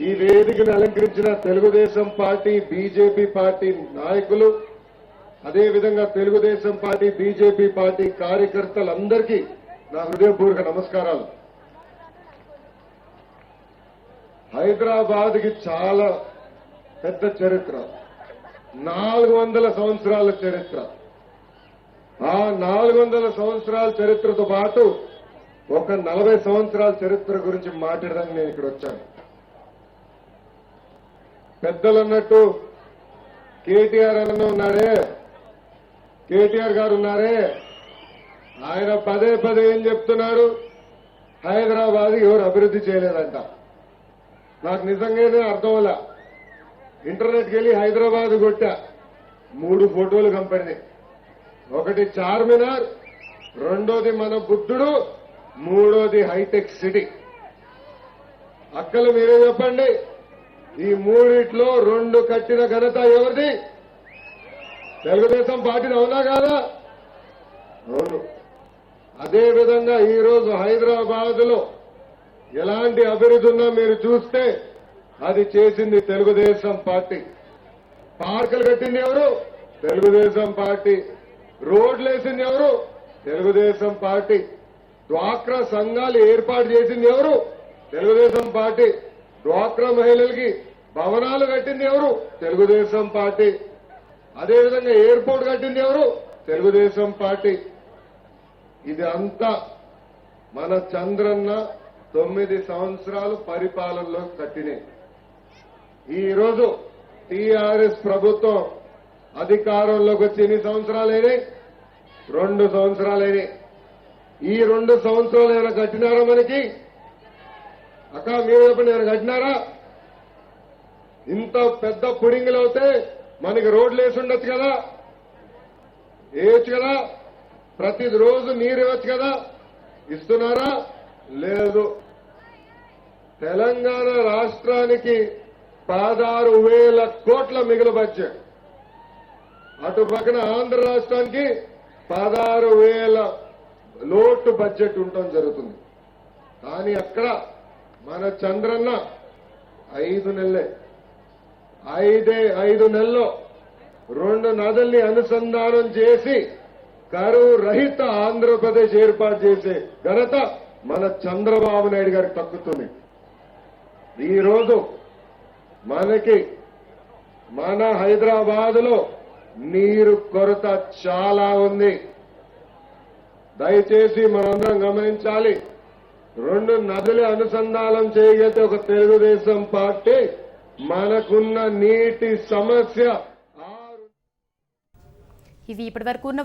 ఈ వేదికను అలంకరించిన తెలుగుదేశం పార్టీ బీజేపీ పార్టీ నాయకులు, అదేవిధంగా తెలుగుదేశం పార్టీ బీజేపీ పార్టీ కార్యకర్తలందరికీ నా హృదయపూర్వక నమస్కారాలు. హైదరాబాద్ కి చాలా పెద్ద చరిత్ర, 400 సంవత్సరాల చరిత్ర. ఆ 400 సంవత్సరాల చరిత్రతో పాటు ఒక 40 సంవత్సరాల చరిత్ర గురించి మాట్లాడడానికి నేను ఇక్కడ వచ్చాను. పెద్దలు అన్నట్టు కేటీఆర్ అన్న ఉన్నారే, కేటీఆర్ గారు ఉన్నారే, ఆయన పదే పదే ఏం చెప్తున్నాడు, హైదరాబాద్ ఎవరు అభివృద్ధి చేయలేదంట. నాకు నిజంగానే అర్థం అవ్వలే. ఇంటర్నెట్కి వెళ్ళి హైదరాబాద్ కొట్టా, 3 ఫోటోలు కంపడినాయి. ఒకటి చార్మినార్, రెండోది మన బుద్ధుడు, మూడోది హైటెక్ సిటీ. అక్కలు మీరే చెప్పండి, ఈ మూడిట్లో 2 కట్టిన ఘనత ఎవరిది? తెలుగుదేశం పార్టీని, అవునా కాదా? అవును. అదేవిధంగా ఈరోజు హైదరాబాద్ లో ఎలాంటి అభివృద్ధి ఉన్నా మీరు చూస్తే అది చేసింది తెలుగుదేశం పార్టీ. పార్కులు కట్టింది ఎవరు? తెలుగుదేశం పార్టీ. రోడ్లు వేసింది ఎవరు? తెలుగుదేశం పార్టీ. డ్వాక్రా సంఘాలు ఏర్పాటు చేసింది ఎవరు? తెలుగుదేశం పార్టీ. డ్వాక్రా మహిళలకి భవనాలు కట్టింది ఎవరు? తెలుగుదేశం పార్టీ. అదేవిధంగా ఎయిర్పోర్ట్ కట్టింది ఎవరు? తెలుగుదేశం పార్టీ. ఇది అంతా మన చంద్రన్న 9 సంవత్సరాలు పరిపాలనలో కట్టినాయి. ఈరోజు టీఆర్ఎస్ ప్రభుత్వం అధికారంలోకి వచ్చి ఎన్ని సంవత్సరాలైనాయి? 2 సంవత్సరాలైనాయి. ఈ 2 సంవత్సరాలు ఏమైనా కట్టినారా మనకి? అక్క మీరు చెప్పండి, ఏమైనా కట్టినారా? ఇంత పెద్ద పుడింగులు అవుతే మనకి రోడ్లు వేసి ఉండొచ్చు కదా, వేయచ్చు కదా, ప్రతిరోజు నీరు ఇవ్వచ్చు కదా, ఇస్తున్నారా? లేదు. తెలంగాణ రాష్ట్రానికి 16,000 కోట్ల మిగులు బడ్జెట్, అటు పక్కన ఆంధ్ర రాష్ట్రానికి 16,000 లోటు బడ్జెట్ ఉండటం జరుగుతుంది. కానీ అక్కడ మన చంద్రన్న 5 నెలలే, 5 నెలల్లో 2 నదుల్ని అనుసంధానం చేసి కరువు రహిత ఆంధ్రప్రదేశ్ ఏర్పాటు చేసే ఘనత మన చంద్రబాబు నాయుడు గారికి దక్కుతుంది. ఈరోజు మనకి మన హైదరాబాద్ లో నీరు కొరత చాలా ఉంది. దయచేసి మనందరం గమనించాలి. 2 నదుల అనుసంధానం చేయగలిగితే ఒక తెలుగుదేశం పార్టీ మనకున్న నీటి సమస్య. ఇవి ఇప్పటివరకు ఉన్న